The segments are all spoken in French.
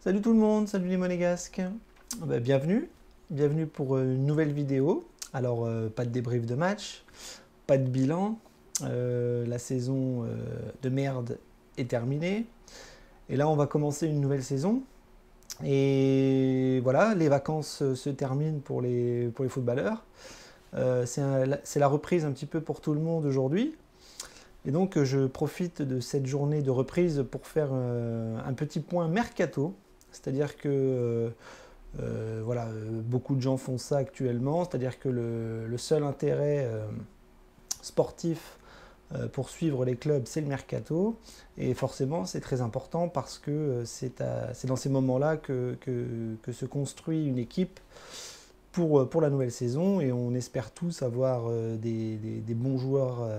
Salut tout le monde, salut les monégasques. Bienvenue, bienvenue pour une nouvelle vidéo. Alors, pas de débrief de match, pas de bilan. La saison de merde est terminée. Et là, on va commencer une nouvelle saison. Et voilà, les vacances se terminent pour les footballeurs. C'est la reprise un petit peu pour tout le monde aujourd'hui. Et donc, je profite de cette journée de reprise pour faire un petit point mercato. C'est-à-dire que voilà, beaucoup de gens font ça actuellement. C'est-à-dire que le seul intérêt sportif pour suivre les clubs, c'est le mercato. Et forcément, c'est très important parce que c'est dans ces moments-là que se construit une équipe pour la nouvelle saison. Et on espère tous avoir des bons joueurs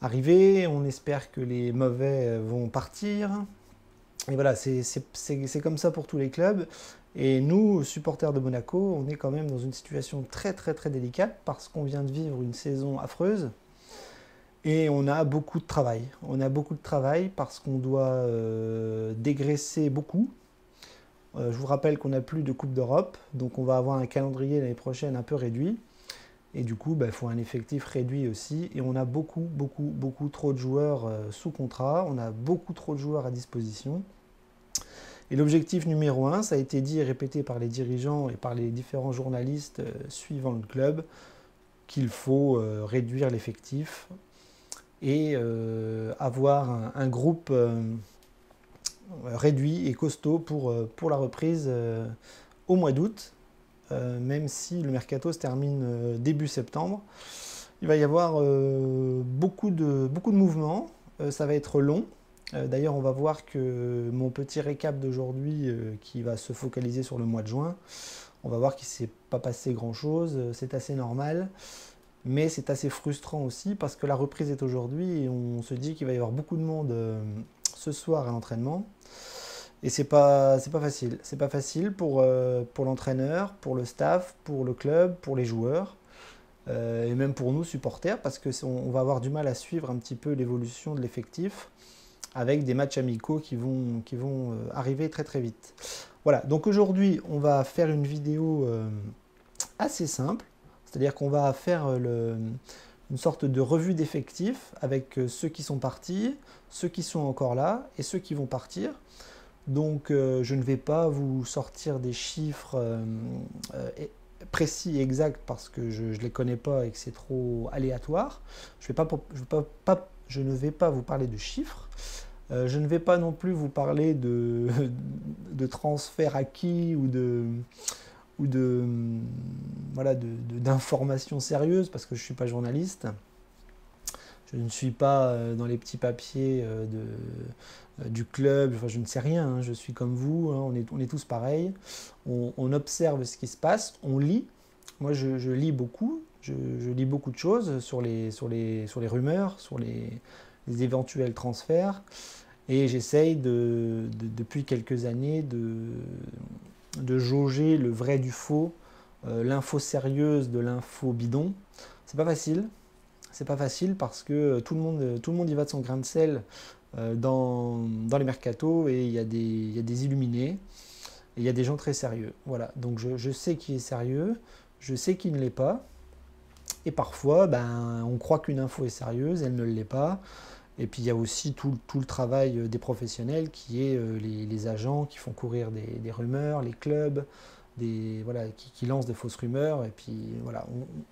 arriver. On espère que les mauvais vont partir. Et voilà, c'est comme ça pour tous les clubs. Et nous, supporters de Monaco, on est quand même dans une situation très très très délicate parce qu'on vient de vivre une saison affreuse et on a beaucoup de travail. On a beaucoup de travail parce qu'on doit dégraisser beaucoup. Je vous rappelle qu'on n'a plus de Coupe d'Europe, donc on va avoir un calendrier l'année prochaine un peu réduit. Et du coup, il faut un effectif réduit aussi. Et on a beaucoup trop de joueurs sous contrat. On a beaucoup trop de joueurs à disposition. Et l'objectif numéro un, ça a été dit et répété par les dirigeants et par les différents journalistes suivant le club, qu'il faut réduire l'effectif et avoir un groupe réduit et costaud pour la reprise au mois d'août. Même si le mercato se termine début septembre. Il va y avoir beaucoup de mouvements, ça va être long. D'ailleurs, on va voir que mon petit récap d'aujourd'hui, qui va se focaliser sur le mois de juin, on va voir qu'il ne s'est pas passé grand-chose, c'est assez normal, mais c'est assez frustrant aussi parce que la reprise est aujourd'hui et on se dit qu'il va y avoir beaucoup de monde ce soir à l'entraînement. Et c'est pas facile. C'est pas facile pour l'entraîneur, pour le staff, pour le club, pour les joueurs, et même pour nous supporters, parce que on va avoir du mal à suivre un petit peu l'évolution de l'effectif avec des matchs amicaux qui vont arriver très très vite. Voilà, donc aujourd'hui on va faire une vidéo assez simple, c'est-à-dire qu'on va faire une sorte de revue d'effectifs avec ceux qui sont partis, ceux qui sont encore là et ceux qui vont partir. Donc je ne vais pas vous sortir des chiffres précis et exacts parce que je ne les connais pas et que c'est trop aléatoire. Je ne vais pas vous parler de chiffres. Je ne vais pas non plus vous parler de transferts acquis ou voilà, d'informations sérieuses parce que je ne suis pas journaliste. Je ne suis pas dans les petits papiers du club, enfin, je ne sais rien, hein, je suis comme vous, hein, on est tous pareils. On observe ce qui se passe, on lit. Moi, je lis beaucoup, je lis beaucoup de choses sur les rumeurs, sur les éventuels transferts. Et j'essaye depuis quelques années de jauger le vrai du faux, l'info sérieuse de l'info bidon. C'est pas facile. C'est pas facile parce que tout le monde y va de son grain de sel dans les mercatos et il y a des illuminés et il y a des gens très sérieux. Voilà, donc je sais qui est sérieux, je sais qui ne l'est pas. Et parfois, on croit qu'une info est sérieuse, elle ne l'est pas. Et puis il y a aussi tout le travail des professionnels qui est les agents qui font courir des rumeurs, les clubs, voilà, qui lancent des fausses rumeurs. Et puis voilà,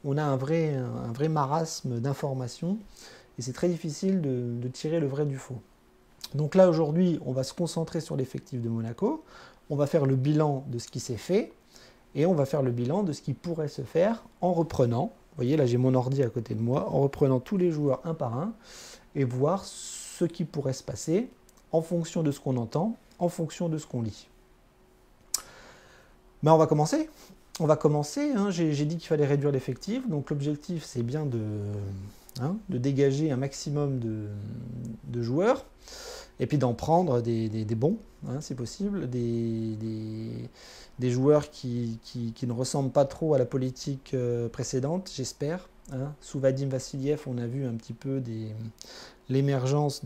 on a un vrai marasme d'informations et c'est très difficile de tirer le vrai du faux. Donc là aujourd'hui, on va se concentrer sur l'effectif de Monaco, on va faire le bilan de ce qui s'est fait et on va faire le bilan de ce qui pourrait se faire en reprenant, vous voyez là j'ai mon ordi à côté de moi, en reprenant tous les joueurs un par un et voir ce qui pourrait se passer en fonction de ce qu'on entend, en fonction de ce qu'on lit. On va commencer. On va commencer. Hein. J'ai dit qu'il fallait réduire l'effectif. Donc l'objectif, c'est bien de dégager un maximum de joueurs et puis d'en prendre des bons, hein, si possible, des joueurs qui ne ressemblent pas trop à la politique précédente, j'espère. hein. Sous Vadim Vassiliev, on a vu un petit peu l'émergence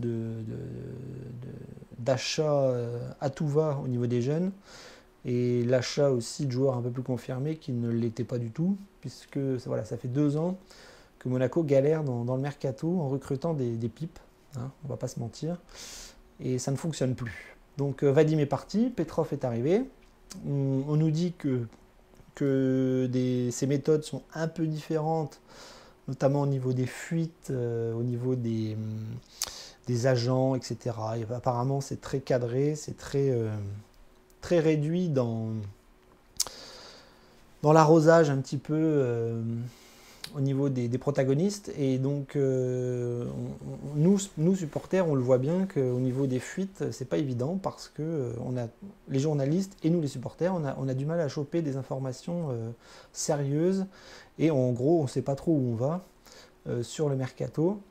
d'achats à tout va au niveau des jeunes, et l'achat aussi de joueurs un peu plus confirmés qui ne l'étaient pas du tout, puisque voilà, ça fait 2 ans que Monaco galère dans le mercato en recrutant des pipes, hein, on va pas se mentir, et ça ne fonctionne plus. Donc Vadim est parti, Petrov est arrivé, on nous dit que ces méthodes sont un peu différentes, notamment au niveau des fuites, au niveau des agents, etc. Et apparemment, c'est très cadré, c'est très réduit dans l'arrosage un petit peu au niveau des protagonistes. Et donc, nous, supporters, on le voit bien qu'au niveau des fuites, c'est pas évident parce que les journalistes et nous, les supporters, on a du mal à choper des informations sérieuses. Et en gros, on ne sait pas trop où on va sur le mercato,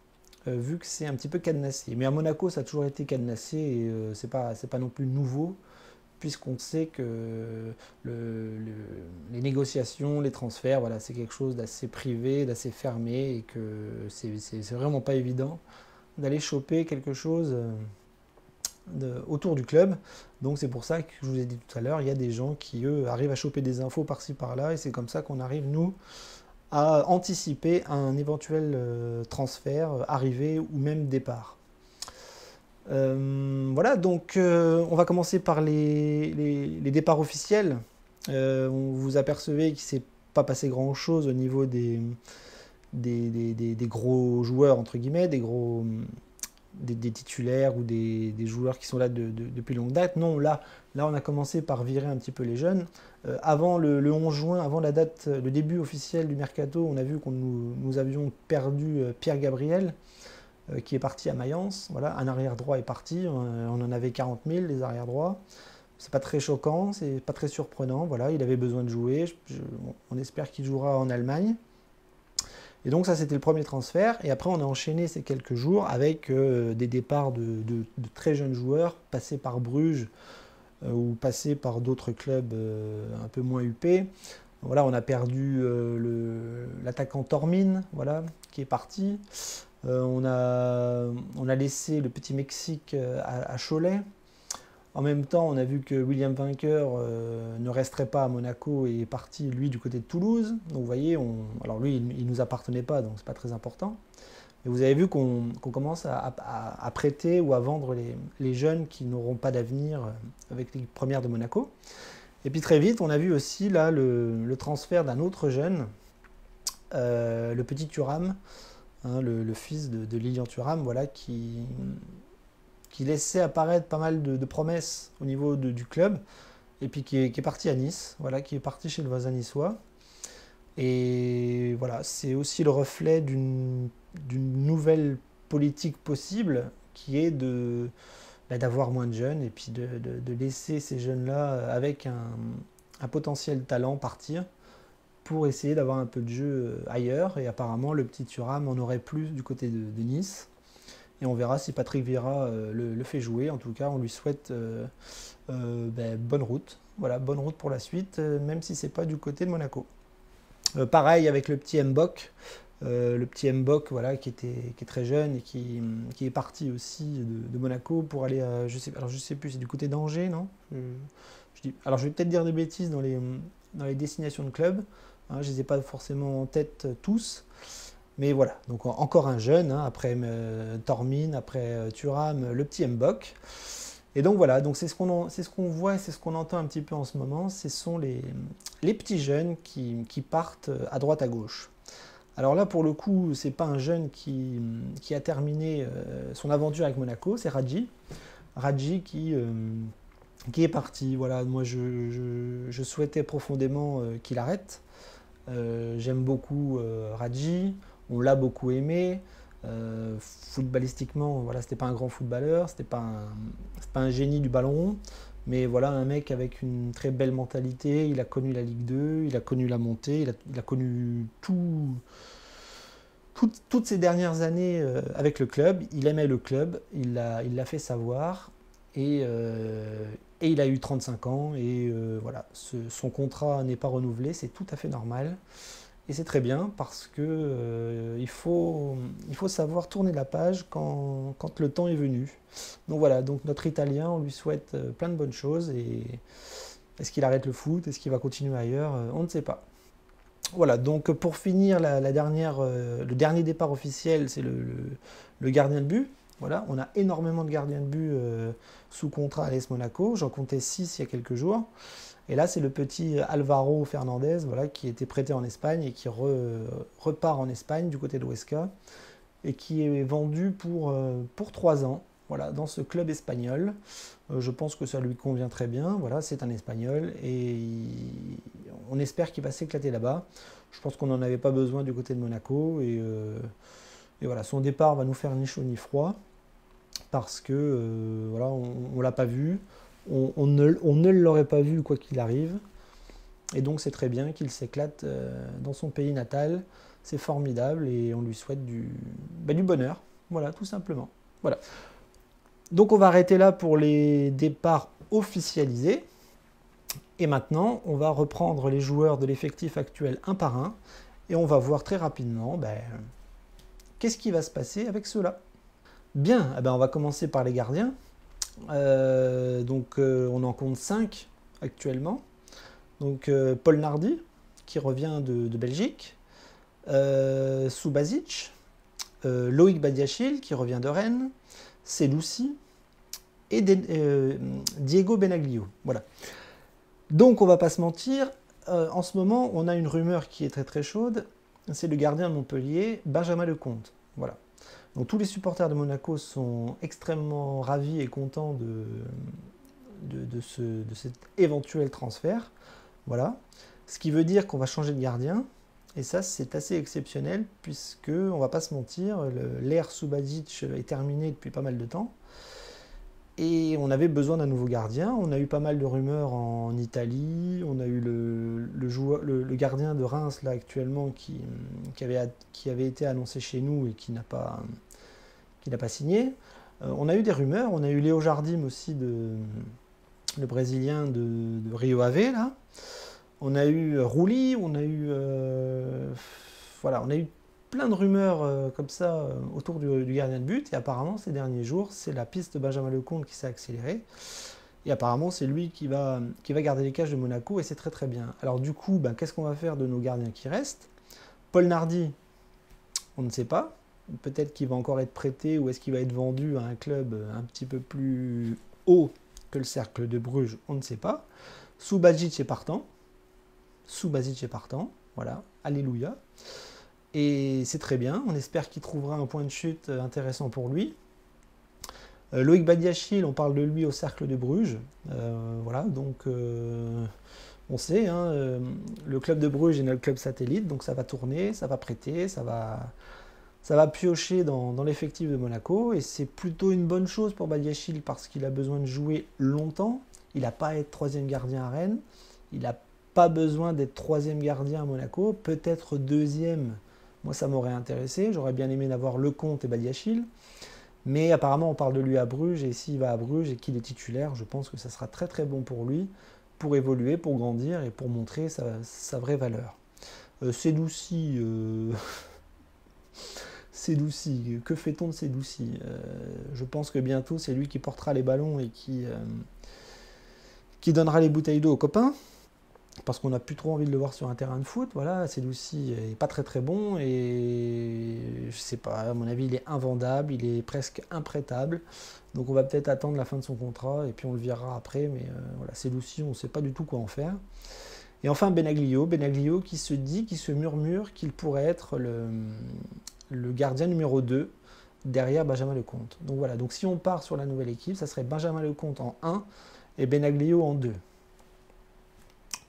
vu que c'est un petit peu cadenassé. Mais à Monaco, ça a toujours été cadenassé et c'est pas non plus nouveau, puisqu'on sait que les négociations, les transferts, voilà, c'est quelque chose d'assez privé, d'assez fermé, et que c'est vraiment pas évident d'aller choper quelque chose autour du club. Donc c'est pour ça que je vous ai dit tout à l'heure, il y a des gens qui, eux, arrivent à choper des infos par-ci par-là, et c'est comme ça qu'on arrive, nous, à anticiper un éventuel transfert, arrivée ou même départ. Voilà, donc on va commencer par les départs officiels. Vous apercevez qu'il ne s'est pas passé grand-chose au niveau des gros joueurs, entre guillemets, des titulaires ou des joueurs qui sont là depuis longue date. Non, là, on a commencé par virer un petit peu les jeunes. Avant le 11 juin, avant la date, le début officiel du mercato, on a vu que nous avions perdu Pierre Gabriel, qui est parti à Mayence. Voilà, un arrière droit est parti. On en avait 40 000, les arrière droits. C'est pas très choquant, c'est pas très surprenant. Voilà, il avait besoin de jouer. On espère qu'il jouera en Allemagne. Et donc ça, c'était le premier transfert. Et après, on a enchaîné ces quelques jours avec des départs de très jeunes joueurs, passés par Bruges ou passés par d'autres clubs un peu moins huppés. Voilà, on a perdu l'attaquant Tormin, voilà, qui est parti. On a laissé le petit Mexique à Cholet. En même temps, on a vu que William Vainqueur ne resterait pas à Monaco et est parti, lui, du côté de Toulouse. Donc vous voyez, alors lui, il ne nous appartenait pas, donc c'est pas très important. Mais vous avez vu qu'on commence à prêter ou à vendre les jeunes qui n'auront pas d'avenir avec les premières de Monaco. Et puis très vite, on a vu aussi là le transfert d'un autre jeune, le petit Thuram, hein, le fils de Lilian Thuram, voilà, qui laissait apparaître pas mal de promesses au niveau du club, et puis qui est parti à Nice, voilà, qui est parti chez le voisin niçois. Et voilà, c'est aussi le reflet d'une nouvelle politique possible, qui est d'avoir moins de jeunes, et puis de laisser ces jeunes-là avec un potentiel talent partir, pour essayer d'avoir un peu de jeu ailleurs. Et apparemment, le petit Thuram en aurait plus du côté de Nice. Et on verra si Patrick Vieira le fait jouer. En tout cas, on lui souhaite bonne route. Voilà, bonne route pour la suite, même si c'est pas du côté de Monaco. Pareil avec le petit Mbok. Le petit Mbok, voilà, qui est très jeune et qui est parti aussi de Monaco pour aller à, je sais plus, c'est du côté d'Angers, non? Alors je vais peut-être dire des bêtises dans les destinations de club. Hein, je ne les ai pas forcément en tête tous. Mais voilà, donc encore un jeune, hein, après Tormin, après Thuram, le petit Mbok. Et donc voilà, donc c'est ce qu'on voit et c'est ce qu'on entend un petit peu en ce moment. Ce sont les petits jeunes qui partent à droite à gauche. Alors là, pour le coup, c'est pas un jeune qui a terminé son aventure avec Monaco, c'est Radji. Radji qui est parti. Voilà, moi je souhaitais profondément qu'il arrête. J'aime beaucoup Radji. On l'a beaucoup aimé. Footballistiquement, voilà, c'était pas un grand footballeur, c'était pas un génie du ballon rond, mais voilà, un mec avec une très belle mentalité. Il a connu la Ligue 2, il a connu la montée, il a connu toutes ces dernières années avec le club. Il aimait le club, il l'a fait savoir, et il a eu 35 ans, et voilà, son contrat n'est pas renouvelé, c'est tout à fait normal. Et c'est très bien parce que il faut savoir tourner la page quand le temps est venu. Donc voilà, donc notre Italien, on lui souhaite plein de bonnes choses. Et est-ce qu'il arrête le foot? Est-ce qu'il va continuer ailleurs? On ne sait pas. Voilà, donc pour finir, le dernier départ officiel, c'est le gardien de but. Voilà, on a énormément de gardiens de but sous contrat à l'AS Monaco. J'en comptais 6 il y a quelques jours. Et là, c'est le petit Alvaro Fernandez, voilà, qui était prêté en Espagne et qui repart en Espagne du côté de Huesca et qui est vendu pour 3 ans, voilà, dans ce club espagnol. Je pense que ça lui convient très bien. Voilà, c'est un Espagnol et on espère qu'il va s'éclater là-bas. Je pense qu'on n'en avait pas besoin du côté de Monaco et voilà, son départ va nous faire ni chaud ni froid parce que voilà, on ne l'a pas vu. On ne l'aurait pas vu quoi qu'il arrive. Et donc c'est très bien qu'il s'éclate dans son pays natal. C'est formidable et on lui souhaite du bonheur. Voilà, tout simplement. Voilà. Donc on va arrêter là pour les départs officialisés. Et maintenant, on va reprendre les joueurs de l'effectif actuel un par un. Et on va voir très rapidement qu'est-ce qui va se passer avec ceux-là. Bien, on va commencer par les gardiens. On en compte 5 actuellement. Donc Paul Nardi, qui revient de Belgique. Subasic. Loïc Badiachil, qui revient de Rennes. Senoussi. Et Diego Benaglio. Voilà. Donc on va pas se mentir, en ce moment on a une rumeur qui est très très chaude, c'est le gardien de Montpellier, Benjamin Lecomte. Voilà. Donc tous les supporters de Monaco sont extrêmement ravis et contents de cet éventuel transfert. Voilà. Ce qui veut dire qu'on va changer de gardien, et ça c'est assez exceptionnel puisque, on va pas se mentir, l'ère Subasic est terminée depuis pas mal de temps. Et on avait besoin d'un nouveau gardien. On a eu pas mal de rumeurs en Italie. On a eu le gardien de Reims là actuellement qui avait été annoncé chez nous et qui n'a pas signé. On a eu des rumeurs. On a eu Léo Jardim aussi, le Brésilien de Rio Ave là. On a eu Rulli. On a eu plein de rumeurs comme ça autour du gardien de but. Et apparemment, ces derniers jours, c'est la piste de Benjamin Lecomte qui s'est accélérée. Et apparemment, c'est lui qui va garder les cages de Monaco et c'est très très bien. Alors du coup, qu'est-ce qu'on va faire de nos gardiens qui restent? Paul Nardi, on ne sait pas. Peut-être qu'il va encore être prêté ou est-ce qu'il va être vendu à un club un petit peu plus haut que le Cercle de Bruges, on ne sait pas. Subasic est partant. Voilà, alléluia. Et c'est très bien, on espère qu'il trouvera un point de chute intéressant pour lui. Loïc Badiachil, on parle de lui au Cercle de Bruges. Voilà, donc on sait, le club de Bruges est notre club satellite, donc ça va tourner, ça va prêter, ça va piocher dans l'effectif de Monaco. Et c'est plutôt une bonne chose pour Badiachil parce qu'il a besoin de jouer longtemps. Il n'a pas à être 3e gardien à Rennes. Il n'a pas besoin d'être 3e gardien à Monaco. Peut-être 2e. Moi, ça m'aurait intéressé. J'aurais bien aimé d'avoir Lecomte et Badiachil. Mais apparemment, on parle de lui à Bruges. Et s'il va à Bruges et qu'il est titulaire, je pense que ça sera très très bon pour lui, pour évoluer, pour grandir et pour montrer sa vraie valeur. Senoussi, que fait-on de Senoussi? Je pense que bientôt, c'est lui qui portera les ballons et qui donnera les bouteilles d'eau aux copains. Parce qu'on n'a plus trop envie de le voir sur un terrain de foot. Voilà, Senoussi n'est pas très très bon et je sais pas, à mon avis il est invendable, il est presque imprêtable. Donc on va peut-être attendre la fin de son contrat et puis on le virera après. Mais voilà, Senoussi, on ne sait pas du tout quoi en faire. Et enfin Benaglio qui se murmure qu'il pourrait être le gardien numéro 2 derrière Benjamin Lecomte. Donc voilà, donc si on part sur la nouvelle équipe, ça serait Benjamin Lecomte en 1 et Benaglio en 2.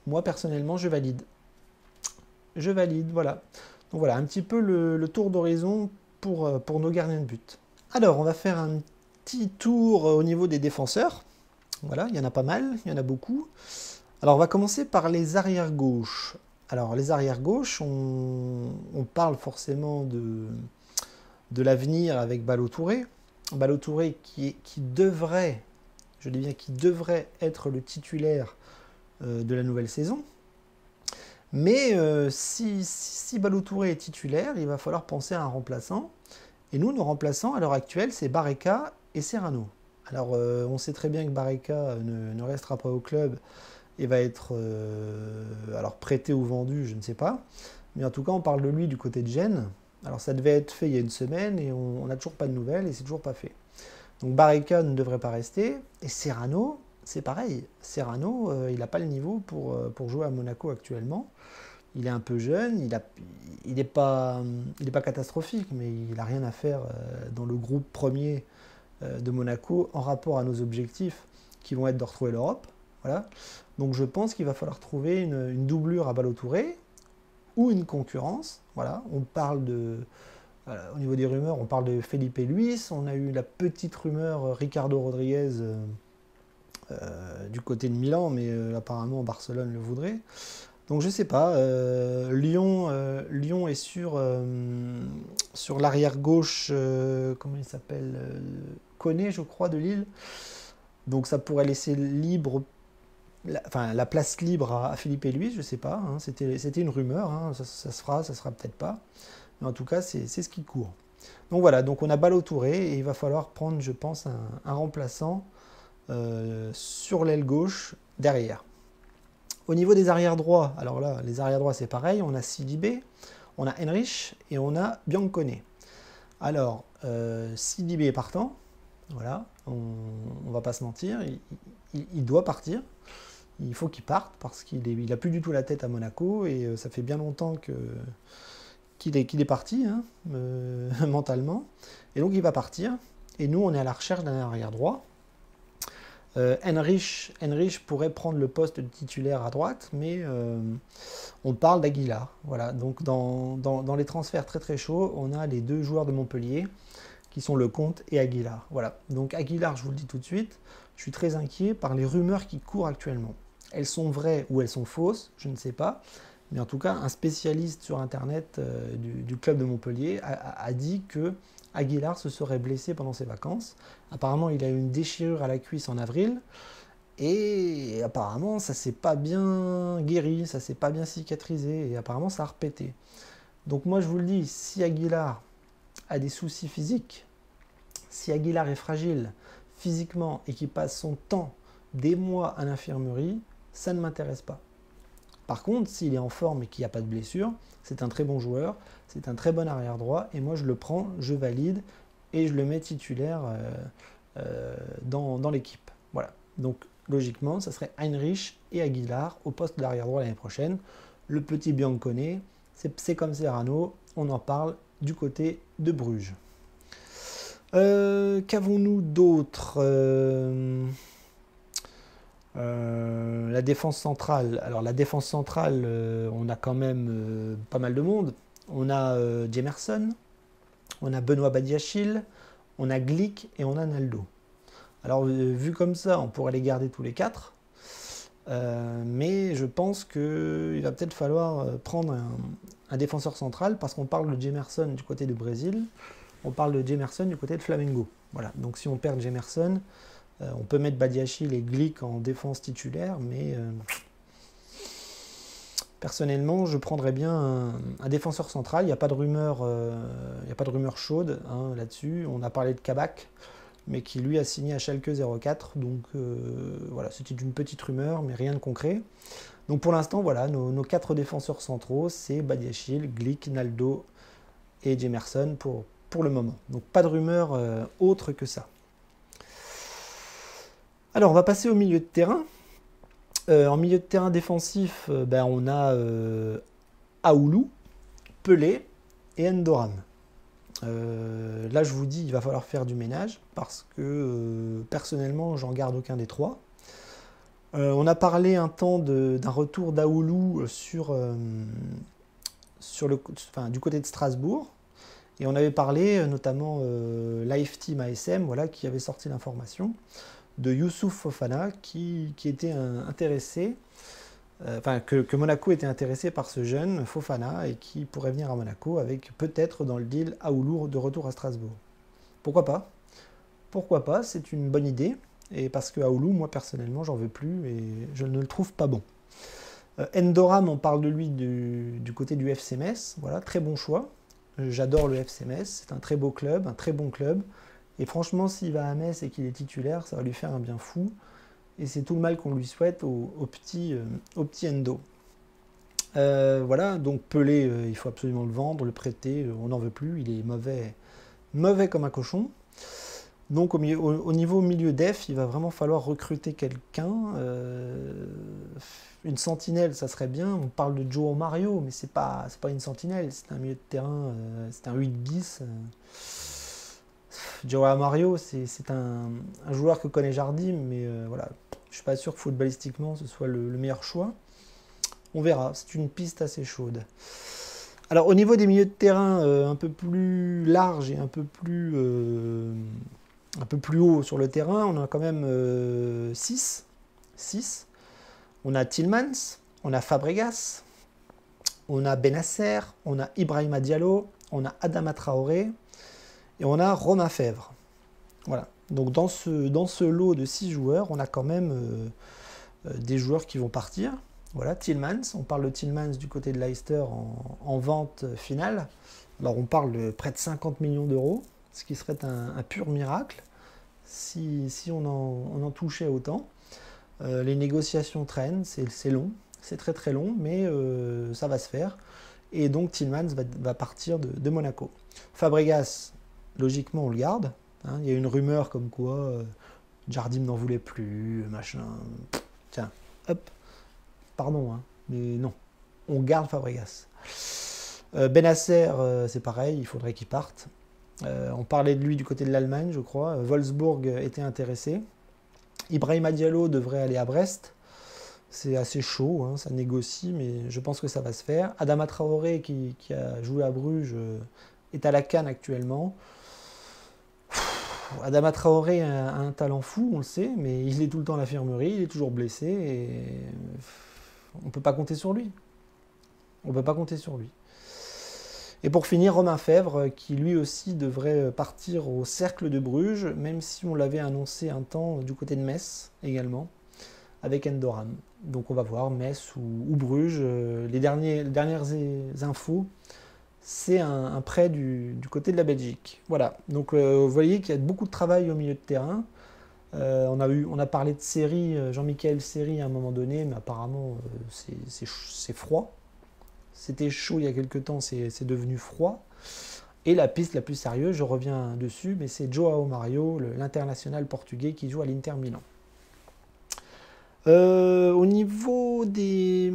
Moi, personnellement, je valide. Voilà. Donc voilà, un petit peu le tour d'horizon pour nos gardiens de but. Alors, on va faire un petit tour au niveau des défenseurs. Voilà, il y en a pas mal, il y en a beaucoup. Alors, on va commencer par les arrières-gauches. Alors, les arrières-gauches, on parle forcément de l'avenir avec Ballo-Touré. Ballo-Touré qui devrait, je dis bien qui devrait être le titulaire de la nouvelle saison. Mais si Ballo Touré est titulaire, il va falloir penser à un remplaçant. Et nous, nos remplaçants, à l'heure actuelle, c'est Barreca et Serrano. Alors, on sait très bien que Barreca ne restera pas au club et va être alors prêté ou vendu, je ne sais pas. Mais en tout cas, on parle de lui du côté de Gênes. Alors, ça devait être fait il y a une semaine et on n'a toujours pas de nouvelles et c'est toujours pas fait. Donc, Barreca ne devrait pas rester. Et Serrano, c'est pareil. Serrano, il n'a pas le niveau pour jouer à Monaco actuellement. Il est un peu jeune, il n'est pas catastrophique, mais il n'a rien à faire dans le groupe premier de Monaco en rapport à nos objectifs qui vont être de retrouver l'Europe. Voilà. Donc je pense qu'il va falloir trouver une doublure à Ballo Touré ou une concurrence. Voilà. On parle de, au niveau des rumeurs, on parle de Felipe Luis. On a eu la petite rumeur Ricardo Rodriguez du côté de Milan, mais apparemment Barcelone le voudrait. Donc je sais pas, Lyon est sur l'arrière gauche, comment il s'appelle, Koné je crois de Lille. Donc ça pourrait laisser libre, la place libre à Felipe Luis, je sais pas, hein, c'était une rumeur, hein, ça se fera, ça sera peut-être pas. Mais en tout cas c'est ce qui court. Donc voilà, donc on a Ballo Touré et il va falloir prendre je pense un remplaçant sur l'aile gauche derrière. Au niveau des arrières droits, alors là, les arrières droits c'est pareil, on a Sidibé, on a Henrich et on a Biancone. Alors, Sidibé est partant, voilà, on va pas se mentir, il doit partir, il faut qu'il parte parce qu'il a plus du tout la tête à Monaco et ça fait bien longtemps qu'il est parti, hein, mentalement, et donc il va partir, et nous on est à la recherche d'un arrière droit. Henrich pourrait prendre le poste de titulaire à droite, mais on parle d'Aguilar. Voilà. Donc dans les transferts très très chauds, on a les deux joueurs de Montpellier qui sont Lecomte et Aguilar. Voilà. Donc Aguilar, je vous le dis tout de suite, je suis très inquiet par les rumeurs qui courent actuellement. Elles sont vraies ou elles sont fausses, je ne sais pas. Mais en tout cas, un spécialiste sur Internet du club de Montpellier a dit que Aguilar se serait blessé pendant ses vacances. Apparemment, il a eu une déchirure à la cuisse en avril. Et apparemment, ça s'est pas bien guéri, ça s'est pas bien cicatrisé. Et apparemment, ça a repété. Donc moi, je vous le dis, si Aguilar a des soucis physiques, si Aguilar est fragile physiquement et qu'il passe son temps, des mois à l'infirmerie, ça ne m'intéresse pas. Par contre, s'il est en forme et qu'il n'y a pas de blessure, c'est un très bon joueur, c'est un très bon arrière droit, et moi je le prends, je valide, et je le mets titulaire dans l'équipe. Voilà. Donc logiquement, ça serait Henrich et Aguilar au poste d'arrière droit l'année prochaine. Le petit Biancone, c'est comme Serrano, on en parle du côté de Bruges. Qu'avons-nous d'autre la défense centrale. Alors la défense centrale, on a quand même pas mal de monde. On a Jemerson, on a Benoît Badiachil, on a Glick et on a Naldo. Alors vu comme ça, on pourrait les garder tous les quatre. Mais je pense qu'il va peut-être falloir prendre un défenseur central parce qu'on parle de Jemerson du côté du Brésil, on parle de Jemerson du côté de Flamengo. Voilà. Donc si on perd Jemerson, on peut mettre Badiachil et Glick en défense titulaire, mais personnellement, je prendrais bien un défenseur central. Il n'y a pas de rumeur, chaude hein, là-dessus. On a parlé de Kabak, mais qui lui a signé à Schalke 04. Donc voilà, c'était une petite rumeur, mais rien de concret. Donc pour l'instant, voilà, nos 4 défenseurs centraux, c'est Badiachil, Glick, Naldo et Jemerson pour le moment. Donc pas de rumeur autre que ça. Alors, on va passer au milieu de terrain. En milieu de terrain défensif, on a Aoulou, Pelé et Endoram. Là, je vous dis, il va falloir faire du ménage parce que personnellement, j'en garde aucun des trois. On a parlé un temps d'un retour d'Aoulou du côté de Strasbourg. Et on avait parlé notamment Live Team ASM, voilà, qui avait sorti l'information de Youssouf Fofana qui était intéressé, que Monaco était intéressé par ce jeune Fofana et qui pourrait venir à Monaco avec peut-être dans le deal Aoulou de retour à Strasbourg. Pourquoi pas? Pourquoi pas? C'est une bonne idée. Et parce que Aoulou, moi personnellement, j'en veux plus et je ne le trouve pas bon. Endoram, on parle de lui du côté du FC Metz. Voilà, très bon choix. J'adore le FC Metz. C'est un très beau club, un très bon club. Et franchement, s'il va à Metz et qu'il est titulaire, ça va lui faire un bien fou. Et c'est tout le mal qu'on lui souhaite au petit Endo. Voilà, donc Pelé, il faut absolument le vendre, le prêter. On n'en veut plus. Il est mauvais comme un cochon. Donc au niveau milieu def, il va vraiment falloir recruter quelqu'un. Une sentinelle, ça serait bien. On parle de Joao Mario, mais c'est pas une sentinelle, c'est un milieu de terrain, c'est un 8 bis. Joao Mario, c'est un joueur que connaît Jardim, mais voilà, je suis pas sûr que footballistiquement ce soit le meilleur choix. On verra, c'est une piste assez chaude. Alors au niveau des milieux de terrain un peu plus larges et un peu plus haut sur le terrain, on a quand même 6. On a Tielemans, on a Fabregas, on a Benasser, on a Ibrahima Diallo, on a Adama Traoré et on a Romain Fèvre. Voilà. Donc dans ce lot de 6 joueurs, on a quand même des joueurs qui vont partir. Voilà, Tielemans, on parle de Tielemans du côté de Leicester en vente finale. Alors on parle de près de 50 millions d'euros, ce qui serait un pur miracle si on en touchait autant. Les négociations traînent, c'est long, c'est très très long, mais ça va se faire. Et donc Tielemans va partir de Monaco. Fabregas, logiquement on le garde. Hein, il y a une rumeur comme quoi Jardim n'en voulait plus, machin. Tiens, hop, pardon, hein, mais non, on garde Fabregas. Benasser, c'est pareil, il faudrait qu'il parte. On parlait de lui du côté de l'Allemagne, je crois. Wolfsburg était intéressé. Ibrahima Diallo devrait aller à Brest. C'est assez chaud, hein, ça négocie, mais je pense que ça va se faire. Adama Traoré, qui a joué à Bruges, est à la CAN actuellement. Adama Traoré a un talent fou, on le sait, mais il est tout le temps à l'infirmerie, il est toujours blessé, et on ne peut pas compter sur lui. On ne peut pas compter sur lui. Et pour finir, Romain Fèvre, qui lui aussi devrait partir au Cercle de Bruges, même si on l'avait annoncé un temps du côté de Metz également, avec Endoram. Donc on va voir, Metz ou Bruges. Les dernières infos, c'est un prêt du côté de la Belgique. Voilà, donc vous voyez qu'il y a beaucoup de travail au milieu de terrain. On a parlé de Seri, Jean-Michel Seri à un moment donné, mais apparemment c'est froid. C'était chaud il y a quelques temps, c'est devenu froid. Et la piste la plus sérieuse, je reviens dessus, mais c'est Joao Mario, l'international portugais qui joue à l'Inter Milan. Au niveau des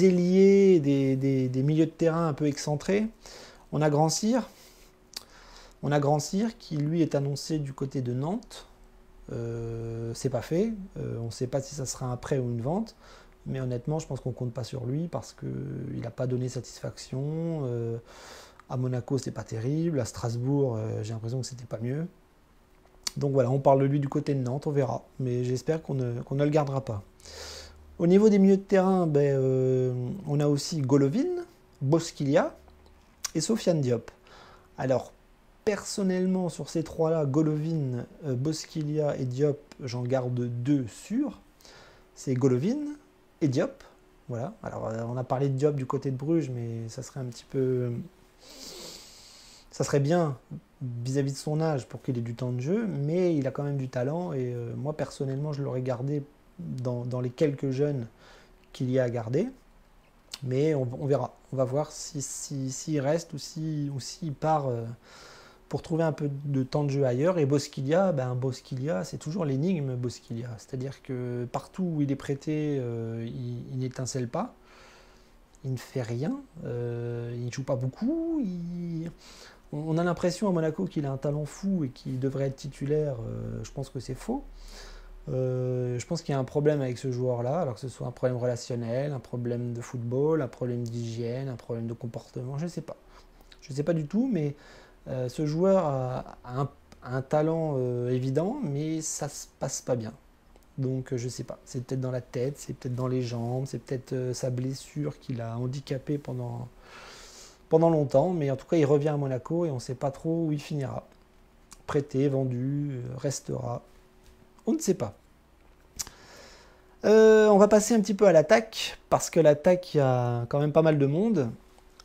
ailiers, des milieux de terrain un peu excentrés, on a Grand Cyr. On a Grand Cyr qui lui est annoncé du côté de Nantes. C'est pas fait. On ne sait pas si ça sera un prêt ou une vente. Mais honnêtement, je pense qu'on ne compte pas sur lui parce qu'il n'a pas donné satisfaction. À Monaco, c'était pas terrible. À Strasbourg, j'ai l'impression que c'était pas mieux. Donc voilà, on parle de lui du côté de Nantes, on verra. Mais j'espère qu'on ne le gardera pas. Au niveau des milieux de terrain, on a aussi Golovin, Bosquilla et Sofiane Diop. Alors, personnellement, sur ces trois-là, Golovin, Bosquilla et Diop, j'en garde 2 sûrs. C'est Golovin et Diop. Voilà. Alors, on a parlé de Diop du côté de Bruges, mais ça serait un petit peu... Ça serait bien vis-à-vis de son âge pour qu'il ait du temps de jeu, mais il a quand même du talent et moi, personnellement, je l'aurais gardé dans les quelques jeunes qu'il y a à garder. Mais on verra. On va voir s'il reste ou s'il part pour trouver un peu de temps de jeu ailleurs. Et Bosquilla, Bosquilla, c'est toujours l'énigme Bosquilla. C'est-à-dire que partout où il est prêté, il n'étincelle pas. Il ne fait rien. Il ne joue pas beaucoup. On a l'impression à Monaco qu'il a un talent fou et qu'il devrait être titulaire. Je pense que c'est faux. Je pense qu'il y a un problème avec ce joueur-là, alors que ce soit un problème relationnel, un problème de football, un problème d'hygiène, un problème de comportement, je ne sais pas. Je ne sais pas du tout, mais ce joueur a un talent évident, mais ça ne se passe pas bien. Donc je ne sais pas, c'est peut-être dans la tête, c'est peut-être dans les jambes, c'est peut-être sa blessure qui l'a handicapé pendant longtemps, mais en tout cas il revient à Monaco et on ne sait pas trop où il finira. Prêté, vendu, restera. On ne sait pas. On va passer un petit peu à l'attaque, parce que l'attaque, il y a quand même pas mal de monde.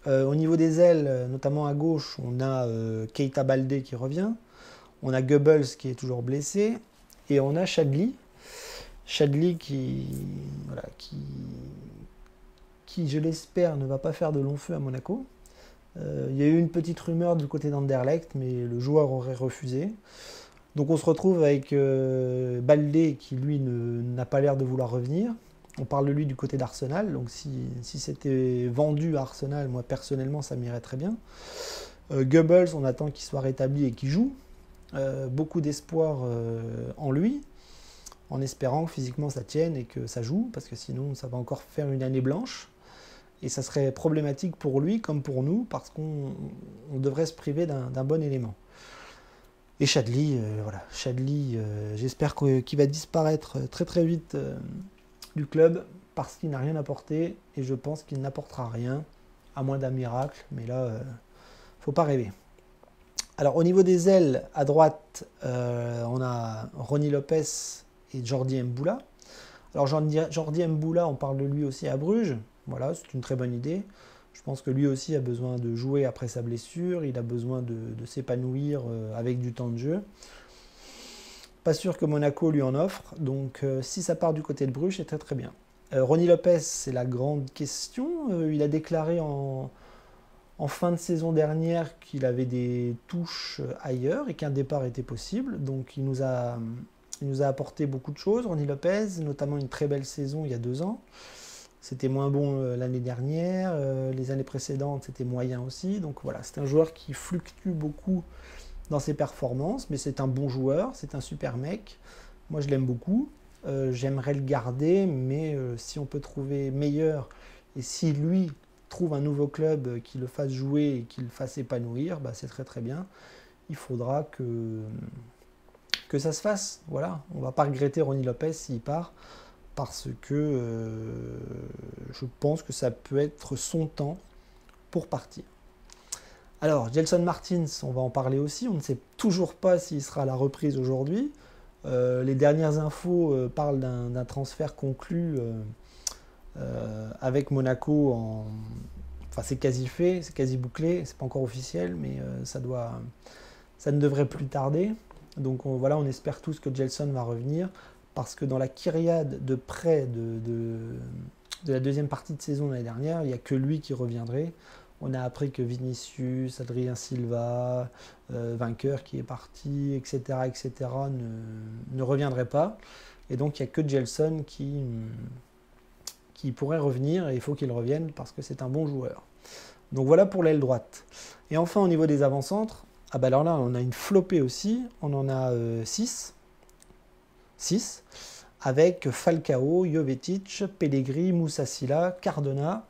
Au niveau des ailes, notamment à gauche, on a Keita Baldé qui revient. On a Goebbels qui est toujours blessé. Et on a Chadli. Chadli voilà, qui, je l'espère, ne va pas faire de long feu à Monaco. Il y a eu une petite rumeur du côté d'Anderlecht, mais le joueur aurait refusé. Donc on se retrouve avec Baldé qui, lui, n'a pas l'air de vouloir revenir. On parle de lui du côté d'Arsenal, donc si c'était vendu à Arsenal, moi personnellement ça m'irait très bien. Goebbels, on attend qu'il soit rétabli et qu'il joue. Beaucoup d'espoir en lui, en espérant que physiquement ça tienne et que ça joue, parce que sinon ça va encore faire une année blanche. Et ça serait problématique pour lui comme pour nous, parce qu'on devrait se priver d'un bon élément. Et Chadli, voilà, Chadli, j'espère qu'il va disparaître très très vite du club, parce qu'il n'a rien apporté, et je pense qu'il n'apportera rien, à moins d'un miracle, mais là, faut pas rêver. Alors au niveau des ailes, à droite, on a Ronny Lopez et Jordi Mboula. Alors Jordi Mboula, on parle de lui aussi à Bruges, voilà, c'est une très bonne idée. Je pense que lui aussi a besoin de jouer après sa blessure, il a besoin de s'épanouir avec du temps de jeu. Pas sûr que Monaco lui en offre, donc si ça part du côté de Bruges, c'est très très bien. Ronny Lopez, c'est la grande question. Il a déclaré en fin de saison dernière qu'il avait des touches ailleurs et qu'un départ était possible. Donc il nous a apporté beaucoup de choses, Ronny Lopez, notamment une très belle saison il y a 2 ans. C'était moins bon l'année dernière, les années précédentes c'était moyen aussi. Donc voilà, c'est un joueur qui fluctue beaucoup dans ses performances, mais c'est un bon joueur, c'est un super mec. Moi je l'aime beaucoup, j'aimerais le garder, mais si on peut trouver meilleur, et si lui trouve un nouveau club qui le fasse jouer et qui le fasse épanouir, bah c'est très très bien. Il faudra que ça se fasse, voilà. On ne va pas regretter Ronny Lopez s'il part, parce que je pense que ça peut être son temps pour partir. Alors, Gelson Martins, on va en parler aussi. On ne sait toujours pas s'il sera à la reprise aujourd'hui. Les dernières infos parlent d'un transfert conclu avec Monaco. Enfin, c'est quasi fait, c'est quasi bouclé. C'est pas encore officiel, mais ça ne devrait plus tarder. Donc voilà, on espère tous que Gelson va revenir, parce que dans la kyriade de prêt de la deuxième partie de saison de l'année dernière, il n'y a que lui qui reviendrait. On a appris que Vinicius, Adrien Silva, Vainqueur qui est parti, etc., ne reviendrait pas. Et donc il n'y a que Gelson qui pourrait revenir, et il faut qu'il revienne parce que c'est un bon joueur. Donc voilà pour l'aile droite. Et enfin au niveau des avant-centres, ah bah alors là on a une flopée aussi, on en a 6, avec Falcao, Jovetic, Pellegrini, Moussa Silla, Cardona,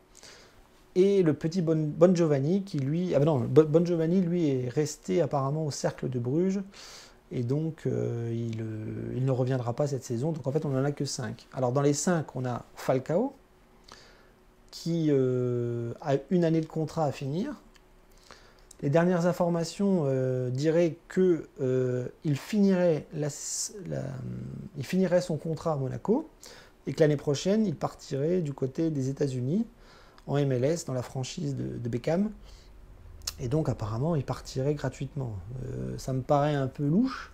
et le petit Bon Giovanni qui lui... Ah ben non, Bon Giovanni lui est resté apparemment au Cercle de Bruges, et donc il ne reviendra pas cette saison, donc en fait on n'en a que 5. Alors dans les 5, on a Falcao, qui a une année de contrat à finir. Les dernières informations diraient qu'il finirait son contrat à Monaco, et que l'année prochaine, il partirait du côté des États-Unis, en MLS, dans la franchise de Beckham. Et donc apparemment, il partirait gratuitement. Ça me paraît un peu louche.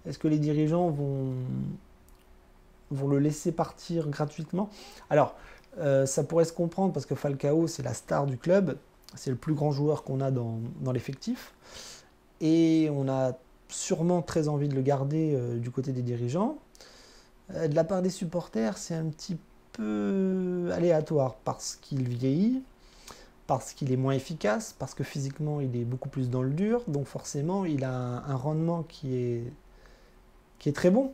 Est-ce que les dirigeants vont le laisser partir gratuitement? Alors, ça pourrait se comprendre, parce que Falcao, c'est la star du club. C'est le plus grand joueur qu'on a dans l'effectif. Et on a sûrement très envie de le garder du côté des dirigeants. De la part des supporters, c'est un petit peu aléatoire, parce qu'il vieillit, parce qu'il est moins efficace, parce que physiquement il est beaucoup plus dans le dur, donc forcément il a un rendement qui est très bon,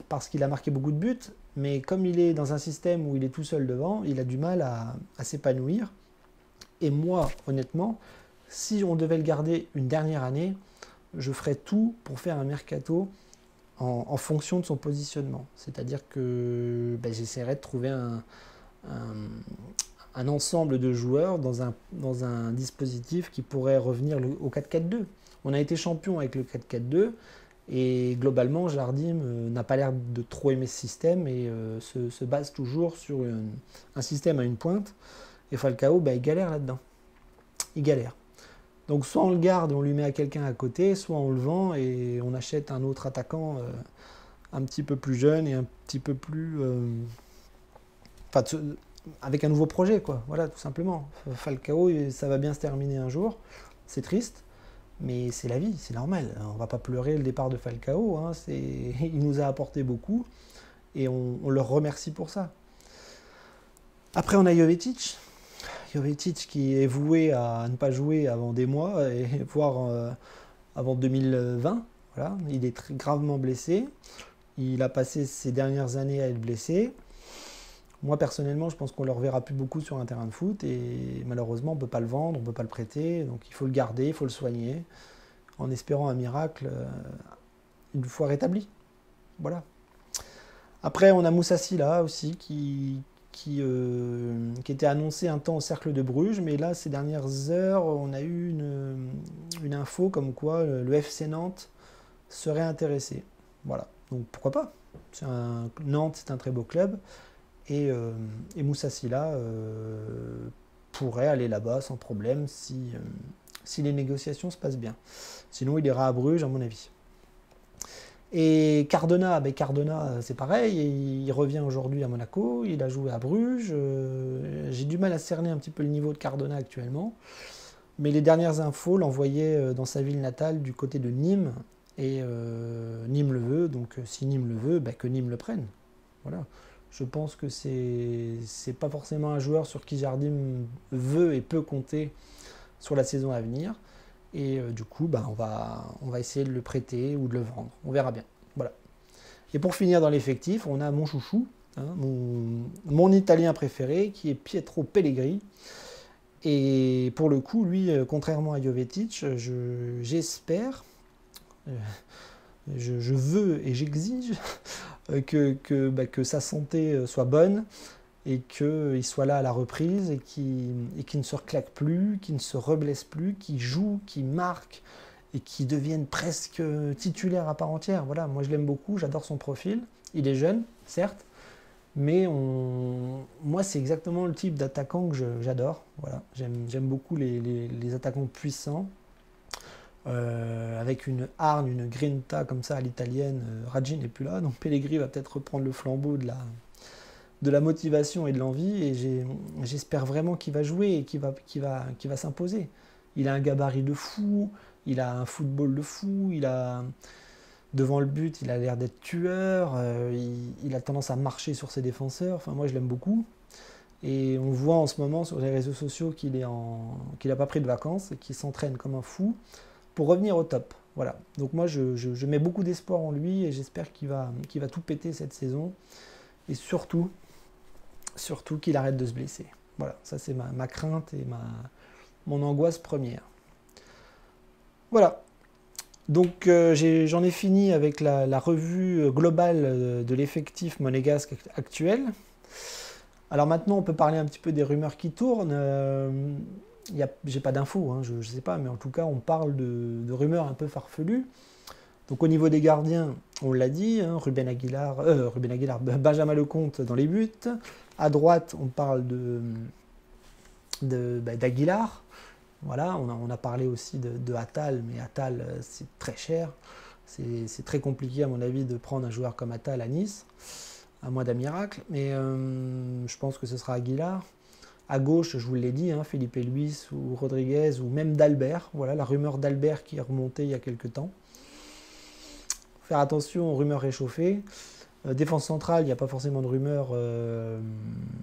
parce qu'il a marqué beaucoup de buts, mais comme il est dans un système où il est tout seul devant, il a du mal à s'épanouir. Et moi, honnêtement, si on devait le garder une dernière année, je ferais tout pour faire un mercato en fonction de son positionnement. C'est-à-dire que j'essaierais de trouver un ensemble de joueurs dans un dispositif qui pourrait revenir au 4-4-2. On a été champion avec le 4-4-2, Et globalement, Jardim n'a pas l'air de trop aimer ce système et se base toujours sur un système à une pointe. Et Falcao, bah, il galère là-dedans. Il galère. Donc soit on le garde et on lui met à quelqu'un à côté, soit on le vend et on achète un autre attaquant un petit peu plus jeune et un petit peu plus... Enfin, avec un nouveau projet, quoi. Voilà, tout simplement. Falcao, ça va bien se terminer un jour. C'est triste, mais c'est la vie, c'est normal. On va pas pleurer le départ de Falcao. Hein. Il nous a apporté beaucoup et on le remercie pour ça. Après, on a Jovetic. Jovetic qui est voué à ne pas jouer avant des mois, et voire avant 2020. Voilà. Il est très gravement blessé. Il a passé ses dernières années à être blessé. Moi, personnellement, je pense qu'on ne le reverra plus beaucoup sur un terrain de foot. Et malheureusement, on ne peut pas le vendre, on ne peut pas le prêter. Donc il faut le garder, il faut le soigner, en espérant un miracle une fois rétabli. Voilà. Après, on a Moussa Sylla aussi, qui était annoncé un temps au Cercle de Bruges, mais là, ces dernières heures, on a eu une info comme quoi le FC Nantes serait intéressé. Voilà, donc pourquoi pas. Nantes, c'est un très beau club, et Moussa Sylla pourrait aller là-bas sans problème si les négociations se passent bien. Sinon, il ira à Bruges, à mon avis. Et Cardona, c'est pareil, il revient aujourd'hui à Monaco, il a joué à Bruges, j'ai du mal à cerner un petit peu le niveau de Cardona actuellement, mais les dernières infos l'envoyaient dans sa ville natale du côté de Nîmes, et Nîmes le veut, donc si Nîmes le veut, que Nîmes le prenne. Voilà. Je pense que c'est pas forcément un joueur sur qui Jardim veut et peut compter sur la saison à venir. Et du coup, on va essayer de le prêter ou de le vendre. On verra bien. Voilà. Et pour finir dans l'effectif, on a mon chouchou, hein, mon Italien préféré, qui est Pietro Pellegrini. Et pour le coup, lui, contrairement à Jovetic, j'espère, je veux et j'exige que sa santé soit bonne, et qu'il soit là à la reprise, et qu'il ne se reclaque plus, qu'il ne se reblesse plus, qu'il joue, qu'il marque, et qu'il devienne presque titulaire à part entière. Voilà, moi je l'aime beaucoup, j'adore son profil. Il est jeune, certes, mais moi c'est exactement le type d'attaquant que j'adore. Voilà, j'aime beaucoup les attaquants puissants, avec une hargne, une grinta comme ça à l'italienne. Raggi n'est plus là, donc Pellegrini va peut-être reprendre le flambeau de la motivation et de l'envie, et j'espère vraiment qu'il va jouer et qu'il va s'imposer. Il a un gabarit de fou, il a un football de fou, devant le but, il a l'air d'être tueur, il a tendance à marcher sur ses défenseurs. Enfin, moi je l'aime beaucoup, et on voit en ce moment sur les réseaux sociaux qu'il n'a pas pris de vacances et qu'il s'entraîne comme un fou pour revenir au top. Voilà. Donc moi je mets beaucoup d'espoir en lui, et j'espère qu'il va tout péter cette saison, et surtout qu'il arrête de se blesser. Voilà, ça c'est ma crainte et mon angoisse première. Voilà, donc j'en ai fini avec la revue globale de l'effectif monégasque actuel. Alors maintenant, on peut parler un petit peu des rumeurs qui tournent. J'ai pas d'infos, hein, je sais pas, mais en tout cas, on parle de rumeurs un peu farfelues. Donc au niveau des gardiens, on l'a dit, hein, Benjamin Lecomte dans les buts. À droite, on parle d'Aguilar. Voilà, on a parlé aussi de Attal, mais Attal, c'est très cher. C'est très compliqué, à mon avis, de prendre un joueur comme Attal à Nice, à moins d'un miracle. Mais je pense que ce sera Aguilar. À gauche, je vous l'ai dit, hein, Felipe Luis ou Rodriguez, ou même d'Albert. Voilà, la rumeur d'Albert qui est remontée il y a quelques temps. Faire attention aux rumeurs réchauffées. Défense centrale, il n'y a pas forcément de rumeurs. Il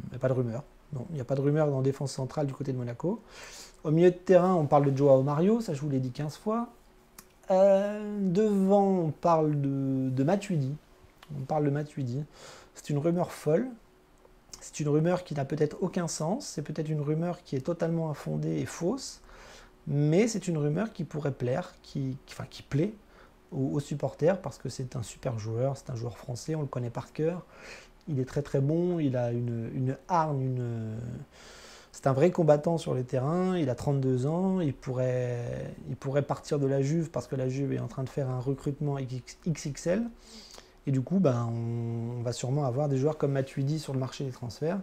n'y a pas de rumeurs. Non, il n'y a pas de rumeurs dans défense centrale du côté de Monaco. Au milieu de terrain, on parle de Joao Mario, ça je vous l'ai dit 15 fois. Devant, on parle de Matuidi. On parle de Matuidi. C'est une rumeur folle. C'est une rumeur qui n'a peut-être aucun sens. C'est peut-être une rumeur qui est totalement infondée et fausse. Mais c'est une rumeur qui pourrait plaire, qui plaît aux supporters, parce que c'est un super joueur, c'est un joueur français, on le connaît par cœur. Il est très très bon, il a une hargne, C'est un vrai combattant sur les terrains, il a 32 ans, il pourrait partir de la Juve parce que la Juve est en train de faire un recrutement XXL. Et du coup, ben, on va sûrement avoir des joueurs comme Matuidi sur le marché des transferts.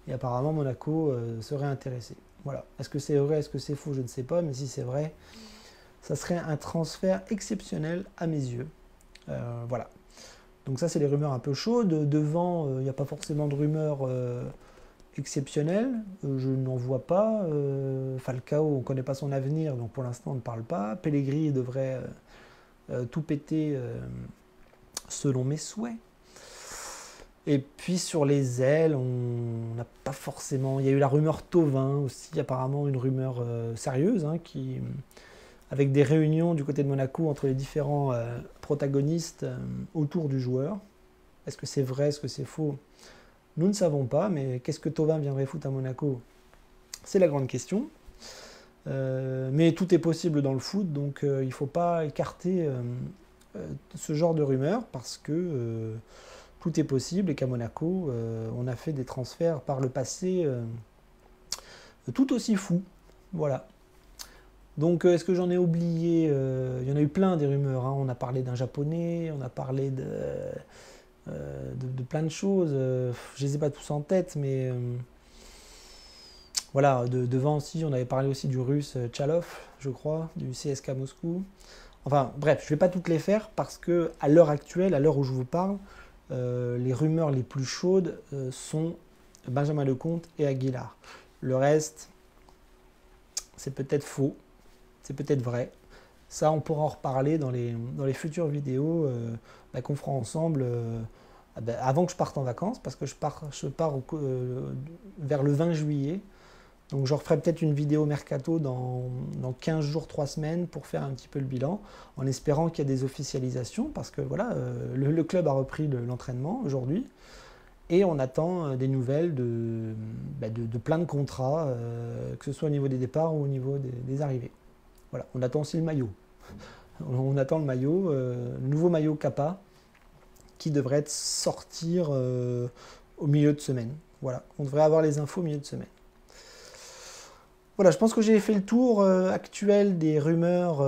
Et apparemment, Monaco serait intéressé. Voilà. Est-ce que c'est vrai, est-ce que c'est faux, je ne sais pas. Mais si c'est vrai, ça serait un transfert exceptionnel à mes yeux. Voilà. Donc ça, c'est les rumeurs un peu chaudes. Devant, il n'y a pas forcément de rumeurs exceptionnelles. Je n'en vois pas. Falcao, on ne connaît pas son avenir, donc pour l'instant, on ne parle pas. Pellegrini devrait tout péter selon mes souhaits. Et puis sur les ailes, on n'a pas forcément... Il y a eu la rumeur Thauvin aussi, apparemment une rumeur sérieuse, hein, avec des réunions du côté de Monaco entre les différents protagonistes autour du joueur. Est-ce que c'est vrai, est-ce que c'est faux? Nous ne savons pas, mais qu'est-ce que Thauvin viendrait foutre à Monaco? C'est la grande question. Mais tout est possible dans le foot, donc il ne faut pas écarter ce genre de rumeurs parce que tout est possible et qu'à Monaco, on a fait des transferts par le passé tout aussi fous. Voilà. Donc, est-ce que j'en ai oublié? Il y en a eu plein des rumeurs. Hein. On a parlé d'un japonais, on a parlé de plein de choses. Je ne les ai pas tous en tête, mais voilà. Devant aussi, on avait parlé aussi du russe Tchalov, je crois, du CSK Moscou. Enfin, bref, je ne vais pas toutes les faire parce que à l'heure actuelle, à l'heure où je vous parle, les rumeurs les plus chaudes sont Benjamin Lecomte et Aguilar. Le reste, c'est peut-être faux, c'est peut-être vrai. Ça, on pourra en reparler dans les futures vidéos qu'on fera ensemble avant que je parte en vacances, parce que je pars vers le 20 juillet. Donc je referai peut-être une vidéo mercato dans 15 jours, 3 semaines pour faire un petit peu le bilan, en espérant qu'il y a des officialisations, parce que voilà, le club a repris l'entraînement aujourd'hui, et on attend des nouvelles de plein de contrats, que ce soit au niveau des départs ou au niveau des arrivées. Voilà, on attend aussi le maillot. On attend le maillot, le nouveau maillot Kappa, qui devrait sortir au milieu de semaine. Voilà, on devrait avoir les infos au milieu de semaine. Voilà, je pense que j'ai fait le tour actuel des rumeurs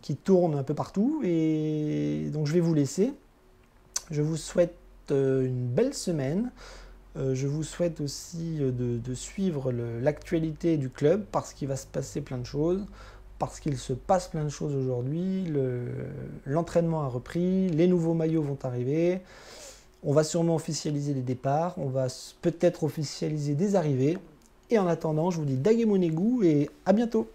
qui tournent un peu partout, et donc je vais vous laisser. Je vous souhaite une belle semaine. Je vous souhaite aussi de suivre l'actualité du club, parce qu'il va se passer plein de choses, parce qu'il se passe plein de choses aujourd'hui. L'entraînement a repris, les nouveaux maillots vont arriver, on va sûrement officialiser les départs, on va peut-être officialiser des arrivées. Et en attendant, je vous dis Dagemonegu et à bientôt.